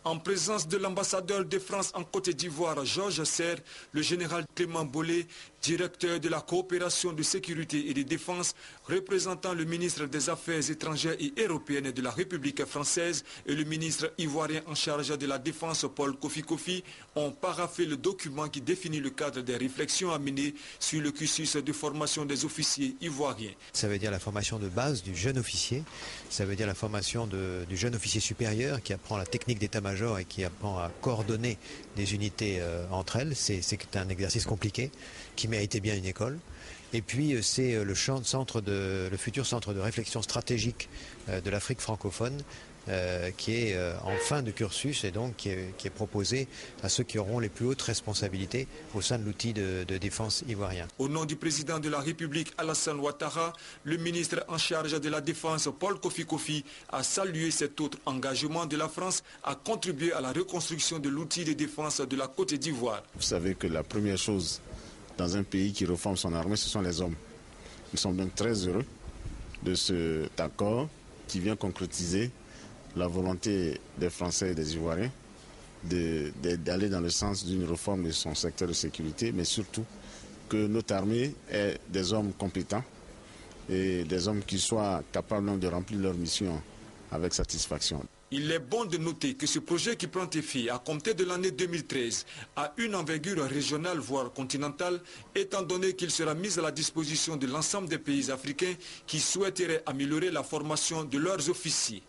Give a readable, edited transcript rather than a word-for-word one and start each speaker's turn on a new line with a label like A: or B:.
A: En présence de l'ambassadeur de France en Côte d'Ivoire, Georges Serre, le général Clément Bollet, directeur de la coopération de sécurité et de défense, représentant le ministre des Affaires étrangères et européennes de la République française et le ministre ivoirien en charge de la défense Paul Kofi Kofi ont paraphé le document qui définit le cadre des réflexions à mener sur le cursus de formation des officiers ivoiriens.
B: Ça veut dire la formation de base du jeune officier, ça veut dire la formation du jeune officier supérieur qui apprend la technique d'état-major et qui apprend à coordonner des unités entre elles. C'est un exercice compliqué qui méritait bien une école. Et puis c'est le futur centre de réflexion stratégique de l'Afrique francophone qui est en fin de cursus et donc qui est proposé à ceux qui auront les plus hautes responsabilités au sein de l'outil de défense ivoirien.
A: Au nom du président de la République Alassane Ouattara, le ministre en charge de la défense Paul Kofi Kofi a salué cet autre engagement de la France à contribuer à la reconstruction de l'outil de défense de la Côte d'Ivoire.
C: Vous savez que la première chose dans un pays qui reforme son armée, ce sont les hommes. Nous sommes donc très heureux de cet accord qui vient concrétiser la volonté des Français et des Ivoiriens d'aller dans le sens d'une réforme de son secteur de sécurité, mais surtout que notre armée ait des hommes compétents et des hommes qui soient capables de remplir leur mission avec satisfaction.
A: Il est bon de noter que ce projet qui prend effet à compter de l'année 2013 a une envergure régionale voire continentale, étant donné qu'il sera mis à la disposition de l'ensemble des pays africains qui souhaiteraient améliorer la formation de leurs officiers.